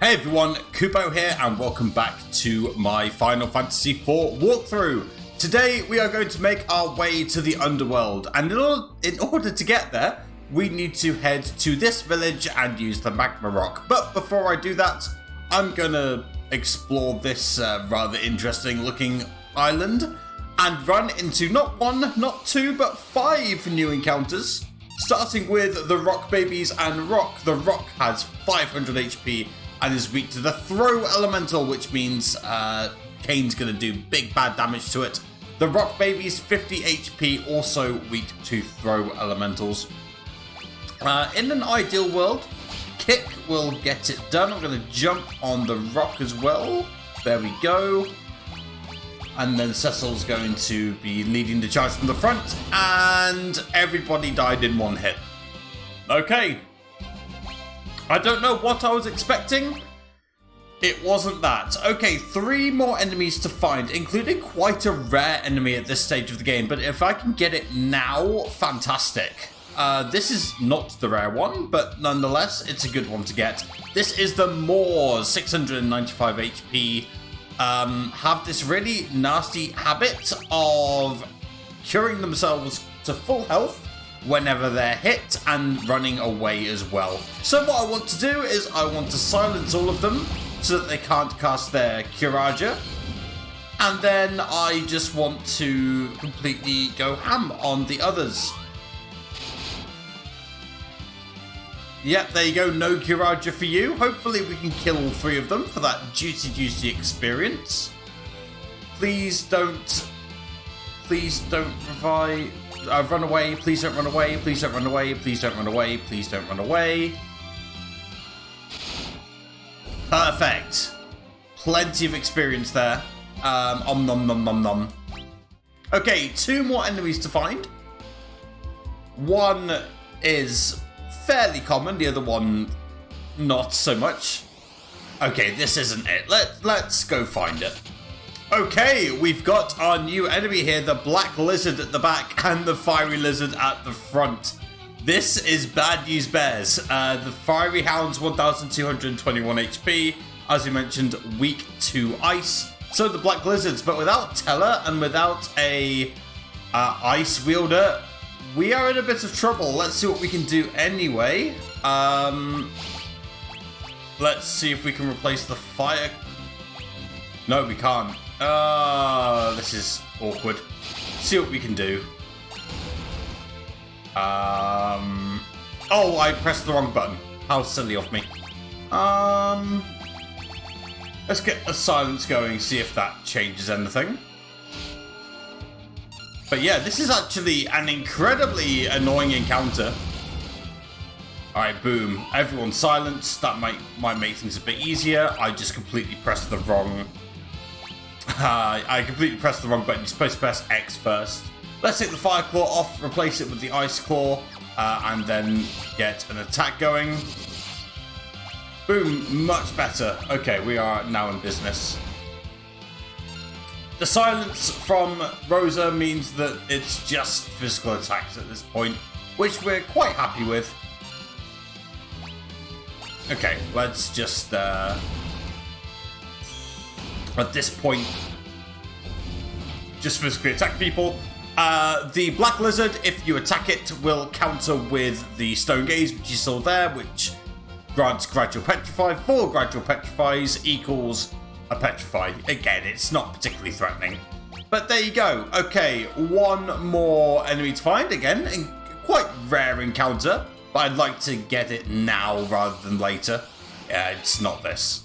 Hey everyone, Kubo here and welcome back to my Final Fantasy IV walkthrough. Today we are going to make our way to the underworld, and in order to get there, we need to head to this village and use the magma rock. But before I do that, I'm gonna explore this rather interesting looking island and run into not one, not two, but 5 new encounters. Starting with the Rock Babies and Rock. The Rock has 500 HP and is weak to the Throw Elemental, which means Kane's going to do big bad damage to it. The Rock Babies, 50 HP, also weak to Throw Elementals. In an ideal world, Kick will get it done. I'm going to jump on the Rock as well. There we go. And then Cecil's going to be leading the charge from the front, and everybody died in one hit. Okay. I don't know what I was expecting. It wasn't that. Okay, 3 more enemies to find, including quite a rare enemy at this stage of the game. But if I can get it now, fantastic. This is not the rare one, but nonetheless, it's a good one to get. This is the Moors, 695 HP. Have this really nasty habit of curing themselves to full health whenever they're hit and running away as well. So what I want to do is I want to silence all of them so that they can't cast their Curaja. And then I just want to completely go ham on the others. Yep, there you go, no Curaja for you. Hopefully we can kill all 3 of them for that juicy experience. Please don't revive. Run away, please don't run away, please don't run away, please don't run away, please don't run away. Perfect. Plenty of experience there. Nom nom nom nom. Okay, 2 more enemies to find. One is fairly common, the other one not so much. Okay, this isn't it. Let's go find it. Okay, we've got our new enemy here, the Black Lizard at the back and the Fiery Lizard at the front. This is bad news bears. The Fiery Hound's 1221 HP, as we mentioned, weak to ice. So the Black Lizards, but without Teller and without a ice wielder, we are in a bit of trouble. Let's see what we can do anyway. Let's see if we can replace the fire. No, we can't. This is awkward. See what we can do. Oh, I pressed the wrong button. How silly of me. Let's get a silence going, see if that changes anything. But yeah, this is actually an incredibly annoying encounter. Alright, boom. Everyone's silenced. That might make things a bit easier. I just completely pressed the wrong... I completely pressed the wrong button. You're supposed to press X first. Let's take the Fire Claw off, replace it with the Ice Claw, and then get an attack going. Boom, much better. Okay, we are now in business. The silence from Rosa means that it's just physical attacks at this point, which we're quite happy with. Okay, let's just, at this point, just physically attack people. The Black Lizard, if you attack it, will counter with the Stone Gaze, which you saw there, which grants Gradual Petrify. 4 Gradual Petrifies equals a Petrify. Again, it's not particularly threatening. But there you go. Okay, 1 more enemy to find. Again, quite rare encounter, but I'd like to get it now rather than later. Yeah, it's not this.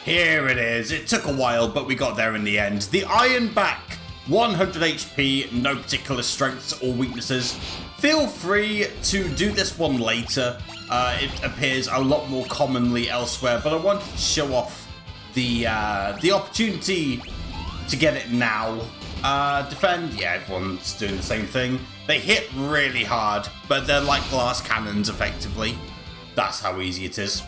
Here it is. It took a while, but we got there in the end. The Ironback, 100 HP, no particular strengths or weaknesses. Feel free to do this one later. It appears a lot more commonly elsewhere, but I wanted to show off the opportunity to get it now. Defend, yeah, everyone's doing the same thing. They hit really hard, but they're like glass cannons, effectively. That's how easy it is.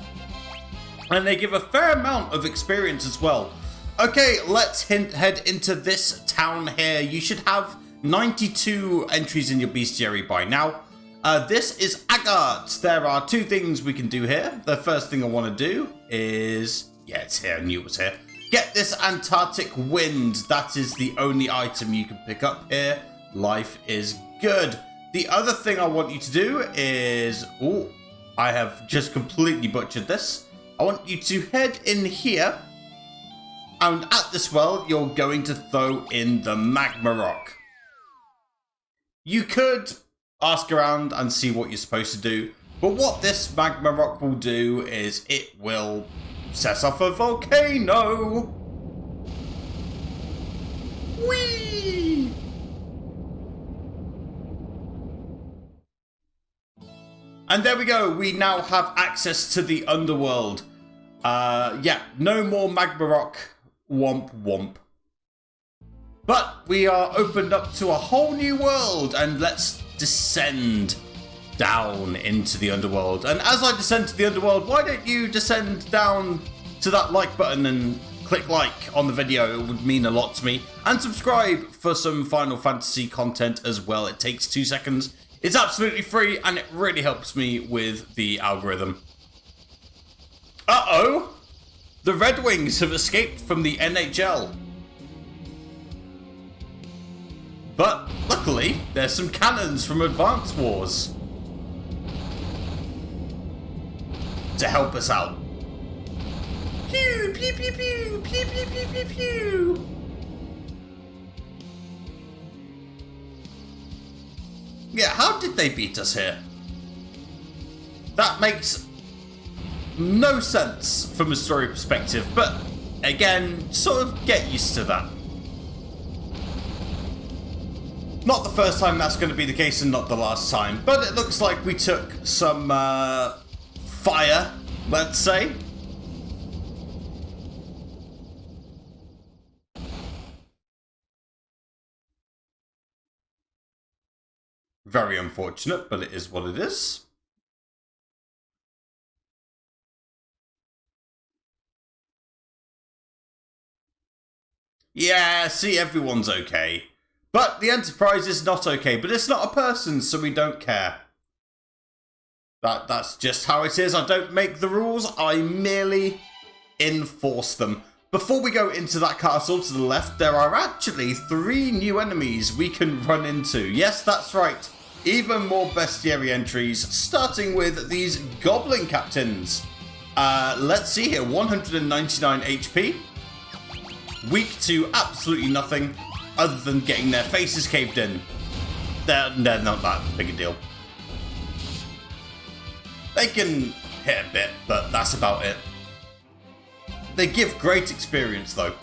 And they give a fair amount of experience as well. Okay, let's head into this town here. You should have 92 entries in your bestiary by now. This is Agart. There are 2 things we can do here. The first thing I want to do is... Yeah, it's here. I knew it was here. Get this Antarctic wind. That is the only item you can pick up here. Life is good. The other thing I want you to do is... Oh, I have just completely butchered this. I want you to head in here. And at this well, you're going to throw in the magma rock. You could ask around and see what you're supposed to do. But what this magma rock will do is it will set off a volcano. Whee! And there we go. We now have access to the underworld. Yeah, no more magma rock. Womp womp. But we are opened up to a whole new world, and let's descend down into the underworld. And as I descend to the underworld, why don't you descend down to that like button and click like on the video? It would mean a lot to me. And subscribe for some Final Fantasy content as well. It takes 2 seconds. It's absolutely free, and it really helps me with the algorithm. Uh-oh! The Red Wings have escaped from the NHL. But luckily, there's some cannons from Advance Wars to help us out. Pew, pew, pew, pew, pew, pew, pew, pew, pew. Yeah, how did they beat us here? That makes no sense from a story perspective, but again, sort of get used to that. Not the first time that's going to be the case and not the last time, but it looks like we took some fire, let's say. Very unfortunate, but it is what it is. Yeah, see, everyone's okay. But the Enterprise is not okay, but it's not a person, so we don't care. That's just how it is. I don't make the rules, I merely enforce them. Before we go into that castle to the left, there are actually 3 new enemies we can run into. Yes, that's right. Even more bestiary entries, starting with these goblin captains. Let's see here, 199 HP. Weak to absolutely nothing other than getting their faces caved in. They're not that big a deal. They can hit a bit, but that's about it. They give great experience though,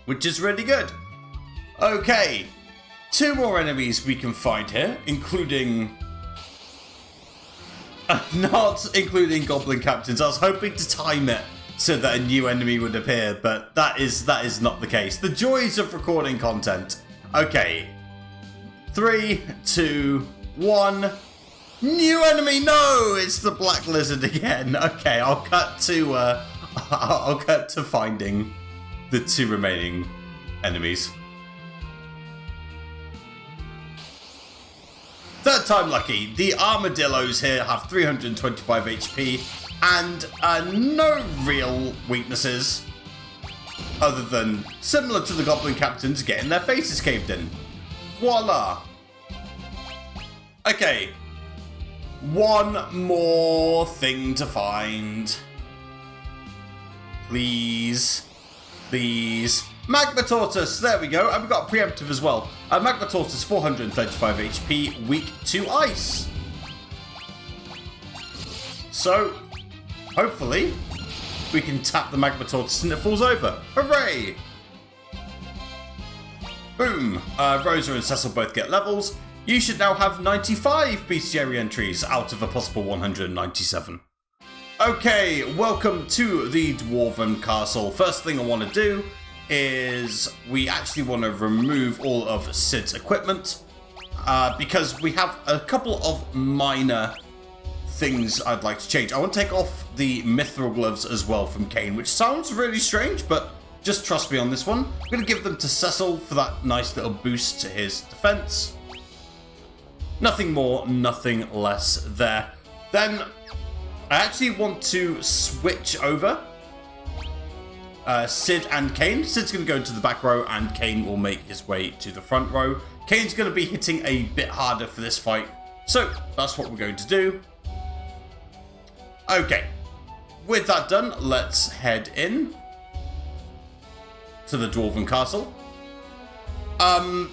which is really good. Okay, 2 more enemies we can find here, including... not including goblin captains. I was hoping to time it so that a new enemy would appear, but that is not the case. The joys of recording content. Okay. 3, 2, 1. New enemy! No! It's the black lizard again. Okay, I'll cut to finding the 2 remaining enemies. Third time lucky. The armadillos here have 325 HP and no real weaknesses other than similar to the goblin captains getting their faces caved in. Voila. Okay. 1 more thing to find. Please. Please. Magma Tortoise, there we go, and we've got a preemptive as well. Magma Tortoise, 435 HP, weak to ice. So, hopefully, we can tap the Magma Tortoise and it falls over. Hooray! Boom! Rosa and Cecil both get levels. You should now have 95 bestiary entries out of a possible 197. Okay, welcome to the Dwarven Castle. First thing I want to do is we actually want to remove all of Sid's equipment because we have a couple of minor things I'd like to change. I want to take off the mithril gloves as well from Kane, which sounds really strange, but just trust me on this one. I'm going to give them to Cecil for that nice little boost to his defense. Nothing more, nothing less there. Then I actually want to switch over Sid and Kane. Sid's going to go into the back row and Kane will make his way to the front row. Kane's going to be hitting a bit harder for this fight. So that's what we're going to do. Okay. With that done, let's head in to the Dwarven Castle.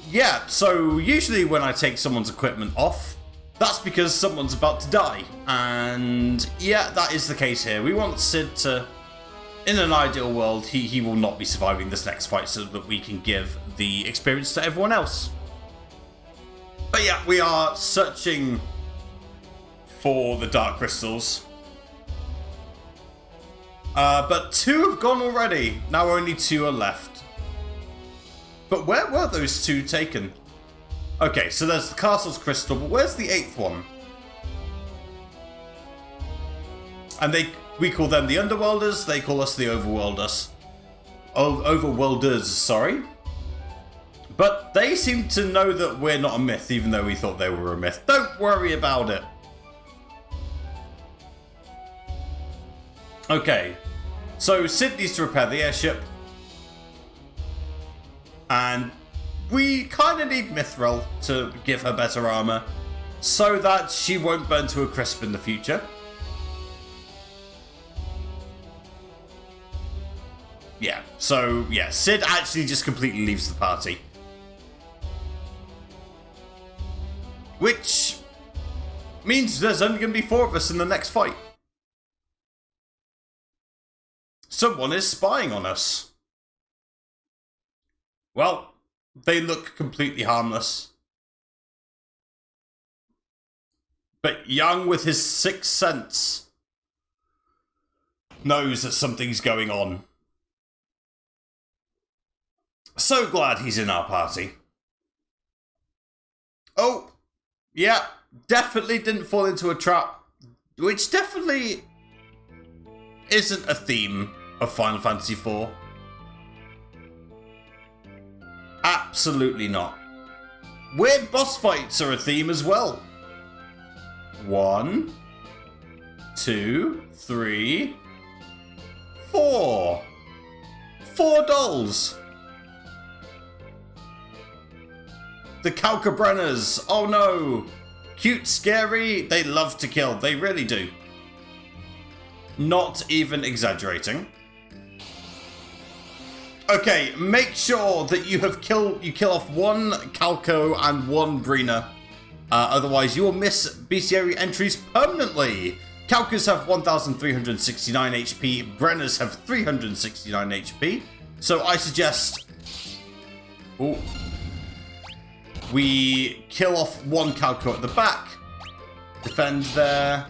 Yeah, so usually when I take someone's equipment off, that's because someone's about to die. And yeah, that is the case here. We want Sid to, in an ideal world, he will not be surviving this next fight so that we can give the experience to everyone else. But yeah, we are searching for the dark crystals. But 2 have gone already. Now only 2 are left. But where were those 2 taken? Okay, so there's the castle's crystal, but where's the 8th one? And we call them the underworlders, they call us the overworlders. Overworlders, sorry. But they seem to know that we're not a myth, even though we thought they were a myth. Don't worry about it. Okay, so Sid needs to repair the airship. And we kind of need Mithril to give her better armor so that she won't burn to a crisp in the future. Yeah, so yeah, Sid actually just completely leaves the party. Which means there's only going to be 4 of us in the next fight. Someone is spying on us. Well, they look completely harmless. But Young, with his 6th sense, knows that something's going on. So glad he's in our party. Oh, yeah, definitely didn't fall into a trap, which definitely isn't a theme of Final Fantasy IV. Absolutely not. Weird boss fights are a theme as well. 1, 2, 3, 4. 4 dolls. The Calcobrenas. Oh no. Cute, scary. They love to kill. They really do. Not even exaggerating. Okay, make sure that you kill off 1 Calco and 1 Brina. Otherwise, you will miss bestiary entries permanently. Calcas have 1,369 HP. Brennas have 369 HP. So I suggest we kill off 1 Calco at the back. Defend there.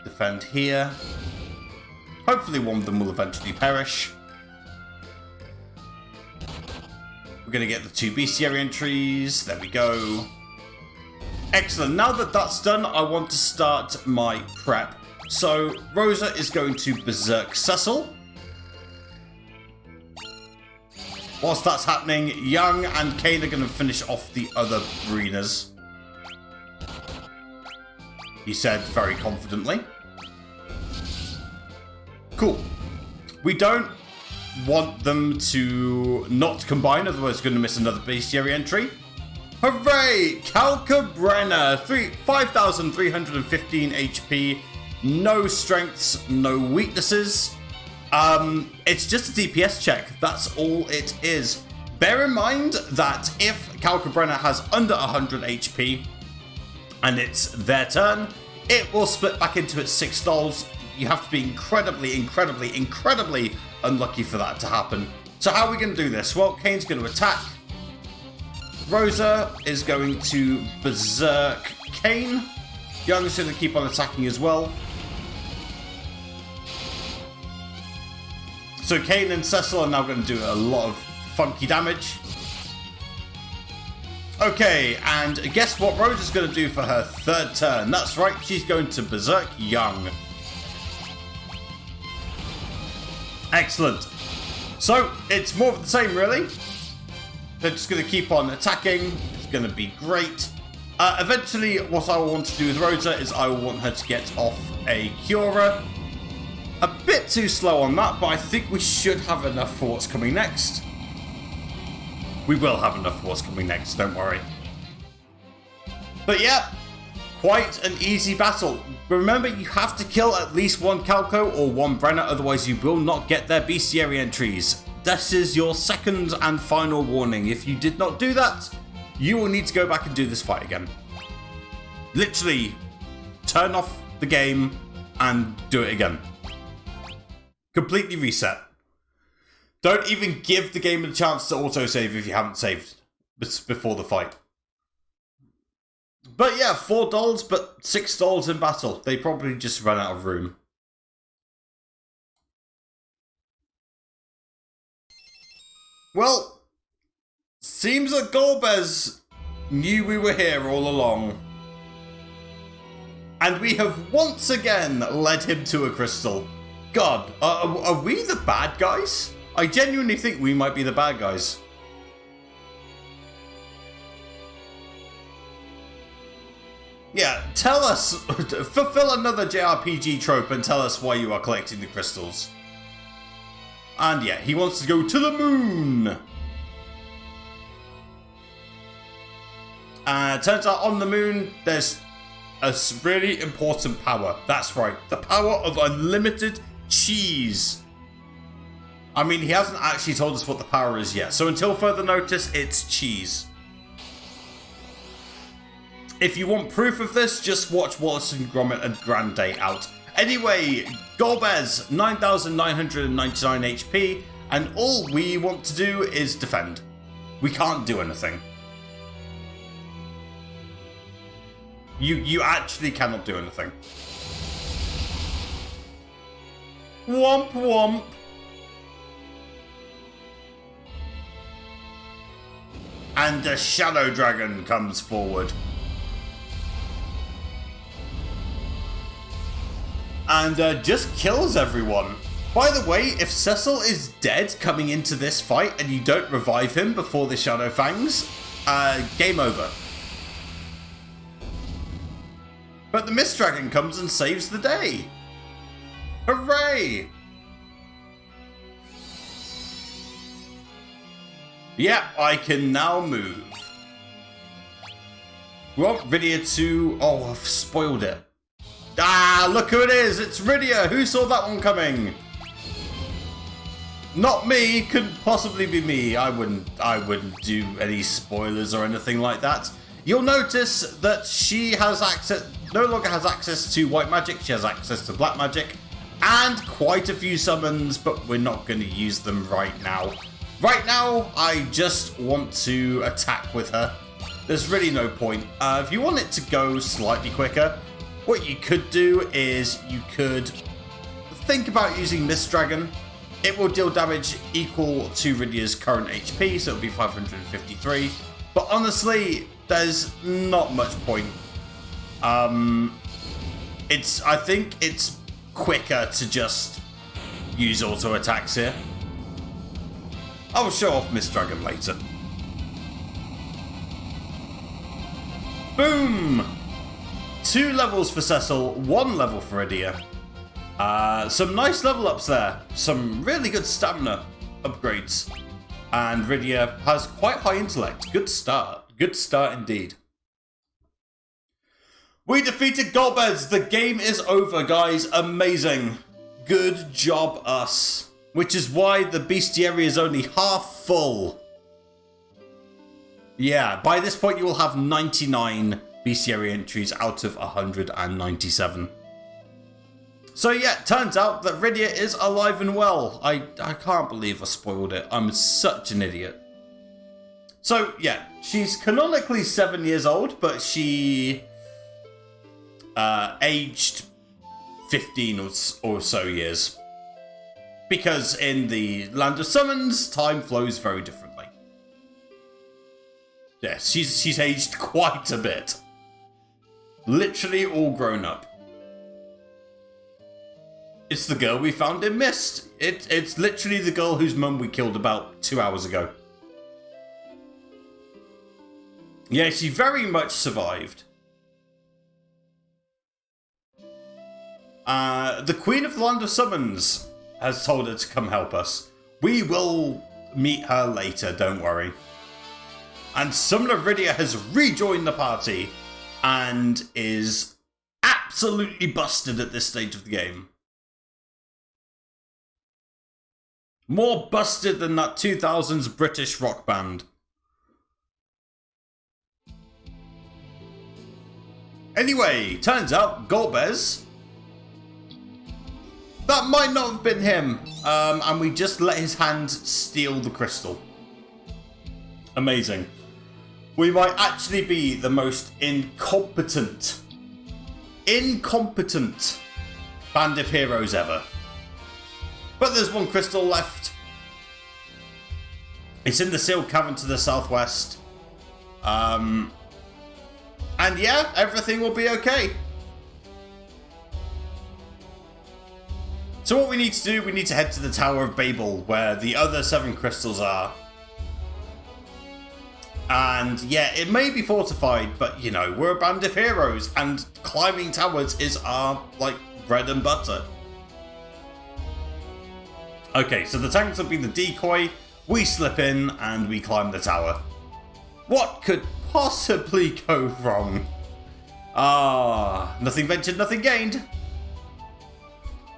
Defend here. Hopefully one of them will eventually perish. We're going to get the 2 bestiary entries. There we go. Excellent. Now that that's done, I want to start my prep. So Rosa is going to berserk Cecil. Whilst that's happening, Young and Kane are going to finish off the other Brinas. He said very confidently. Cool. We don't want them to not combine, otherwise we're going to miss another bestiary entry. Hooray! Calcobrena, 5,315 HP, no strengths, no weaknesses. It's just a DPS check, that's all it is. Bear in mind that if Calcobrena has under 100 HP and it's their turn, it will split back into its 6 dolls. You have to be incredibly, incredibly, incredibly unlucky for that to happen. So how are we going to do this? Well, Kane's going to attack. Rosa is going to berserk Kane. Young's going to keep on attacking as well. So Kane and Cecil are now going to do a lot of funky damage. Okay, and guess what Rosa's going to do for her 3rd turn? That's right, she's going to berserk Young. Excellent. So, it's more of the same, really. They're just going to keep on attacking. It's going to be great. Eventually, what I will want to do with Rhoda is I will want her to get off a Cura. A bit too slow on that, but I think we should have enough for what's coming next. We will have enough for what's coming next, don't worry. But yeah, quite an easy battle. Remember, you have to kill at least one Calco or one Brenner, otherwise you will not get their bestiary entries. This is your second and final warning. If you did not do that, you will need to go back and do this fight again. Literally, turn off the game and do it again. Completely reset. Don't even give the game a chance to autosave if you haven't saved before the fight. But yeah, $4, but $6 in battle. They probably just ran out of room. Well, seems that Golbez knew we were here all along. And we have once again led him to a crystal. God, are we the bad guys? I genuinely think we might be the bad guys. Yeah, tell us, fulfill another JRPG trope and tell us why you are collecting the crystals. And yeah, he wants to go to the moon. Turns out on the moon, there's a really important power. That's right, the power of unlimited cheese. I mean, he hasn't actually told us what the power is yet, so until further notice, it's cheese. If you want proof of this, just watch Wallace and Gromit and Grand Day out. Anyway, Golbez, 9,999 HP, and all we want to do is defend. We can't do anything. You actually cannot do anything. Womp womp. And the Shadow Dragon comes forward. And just kills everyone. By the way, if Cecil is dead coming into this fight and you don't revive him before the Shadow Fangs, game over. But the Mist Dragon comes and saves the day. Hooray! Yep, I can now move. We want Rydia to... Oh, I've spoiled it. Ah, look who it is! It's Rydia! Who saw that one coming? Not me. Couldn't possibly be me. I wouldn't do any spoilers or anything like that. You'll notice that she has access... No longer has access to white magic. She has access to black magic. And quite a few summons, but we're not going to use them right now. Right now, I just want to attack with her. There's really no point. If you want it to go slightly quicker, what you could do is you could think about using Mist Dragon. It will deal damage equal to Rydia's current HP, so it'll be 553. But honestly, there's not much point. I think it's quicker to just use auto attacks here. I will show off Mist Dragon later. Boom! 2 levels for Cecil, 1 level for Rydia. Some nice level ups there. Some really good stamina upgrades. And Rydia has quite high intellect. Good start. Good start indeed. We defeated Golbez. The game is over, guys. Amazing. Good job, us. Which is why the bestiary is only half full. Yeah, by this point you will have 99 bestiary entries out of 197. So yeah, turns out that Rydia is alive and well. I can't believe I spoiled it. I'm such an idiot. So yeah, she's canonically 7 years old, but she aged 15 or so years. Because in the Land of Summons, time flows very differently. Yes, she's aged quite a bit. Literally all grown up. It's the girl we found in Mist. It's literally the girl whose mum we killed about 2 hours ago. Yeah, she very much survived. The Queen of the Land of Summons has told her to come help us. We will meet her later, don't worry. And Summoner Rydia has rejoined the party and is absolutely busted at this stage of the game. More busted than that 2000s British rock band. Anyway, turns out Golbez, that might not have been him. And we just let his hand steal the crystal. Amazing. We might actually be the most incompetent band of heroes ever. But there's one crystal left. It's in the sealed cavern to the southwest. And yeah, everything will be okay. So what we need to do, we need to head to the Tower of Babel, where the other 7 crystals are. And yeah, it may be fortified, but you know, we're a band of heroes, and climbing towers is our, like, bread and butter. Okay, so the tanks will be the decoy, we slip in, and we climb the tower. What could possibly go wrong? Nothing ventured, nothing gained.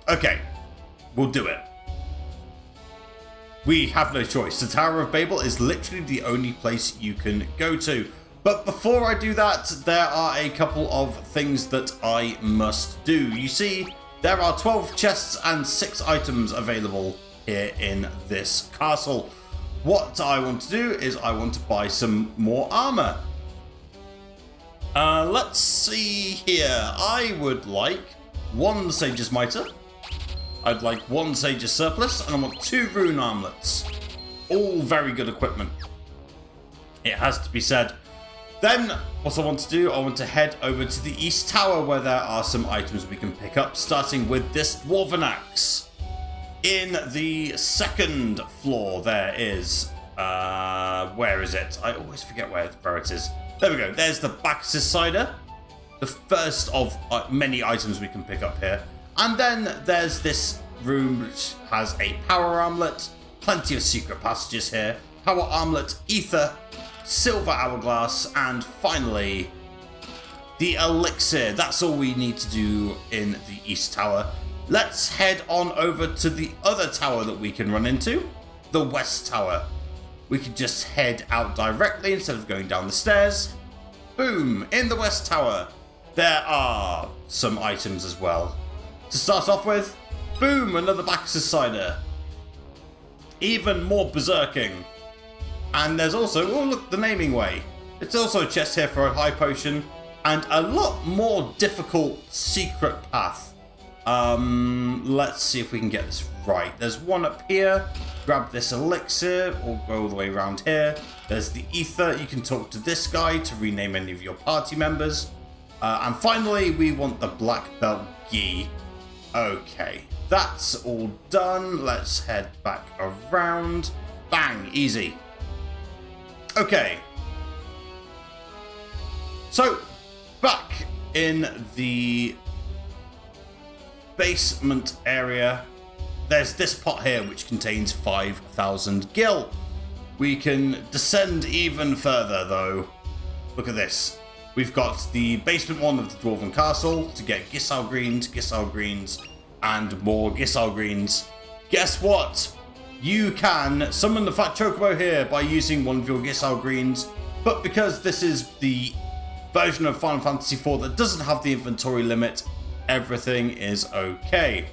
Okay, we'll do it. We have no choice. The Tower of Babel is literally the only place you can go to. But before I do that, there are a couple of things that I must do. You see, there are 12 chests and 6 items available here in this castle. What I want to do is I want to buy some more armor. Let's see here. I would like 1 Sage's Mitre. I'd like 1 Sage's Surplus, and I want 2 Rune Armlets. All very good equipment, it has to be said. Then, what I want to do, I want to head over to the East Tower, where there are some items we can pick up, starting with this Dwarven Axe. In the 2nd floor, there is... where is it? I always forget where it is. There we go. There's the Bacchus Cider. The first of many items we can pick up here. And then there's this room which has a power armlet, plenty of secret passages here, power armlet, ether, silver hourglass, and finally the elixir. That's all we need to do in the East Tower. Let's head on over to the other tower that we can run into, the West Tower. We could just head out directly instead of going down the stairs. Boom! In the West Tower, there are some items as well. To start off with, boom, another Bacchus Cider. Even more berserking. And there's also, oh look, the naming way. It's also a chest here for a high potion, and a lot more difficult secret path. Let's see if we can get this right. There's one up here. Grab this elixir, or go all the way around here. There's the ether. You can talk to this guy to rename any of your party members. And finally, we want the black belt gi. Okay, that's all done. Let's head back around. Bang, easy. Okay. So, back in the basement area, there's this pot here which contains 5,000 gil. We can descend even further though. Look at this. We've got the basement one of the Dwarven Castle to get Gissel greens, and more Gissel greens. Guess what? You can summon the Fat Chocobo here by using one of your Gissel greens, but because this is the version of Final Fantasy IV that doesn't have the inventory limit, everything is okay.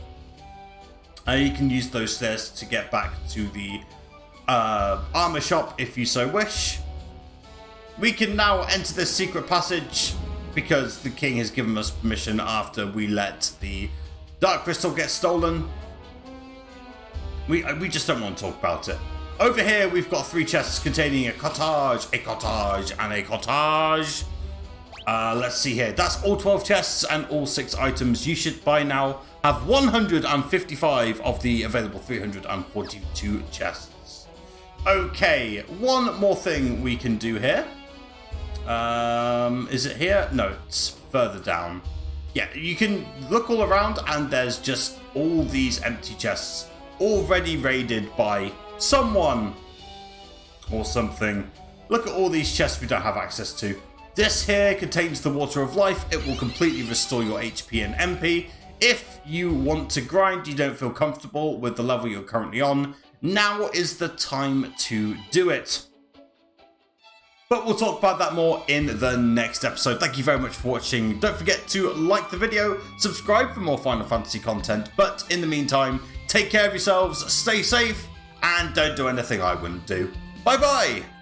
You can use those stairs to get back to the armor shop if you so wish. We can now enter this secret passage because the king has given us permission after we let the Dark Crystal get stolen. We just don't want to talk about it. Over here we've got 3 chests containing a cottage, and a cottage. Let's see here. That's all 12 chests and all 6 items. You should by now have 155 of the available 342 chests. Okay, one more thing we can do here. Is it here? No, it's further down. Yeah, you can look all around and there's just all these empty chests already raided by someone or something. Look at all these chests we don't have access to. This here contains the Water of Life. It will completely restore your HP and MP. If you want to grind, you don't feel comfortable with the level you're currently on, now is the time to do it. But we'll talk about that more in the next episode. Thank you very much for watching. Don't forget to like the video, subscribe for more Final Fantasy content. But in the meantime, take care of yourselves, stay safe, and don't do anything I wouldn't do. Bye bye!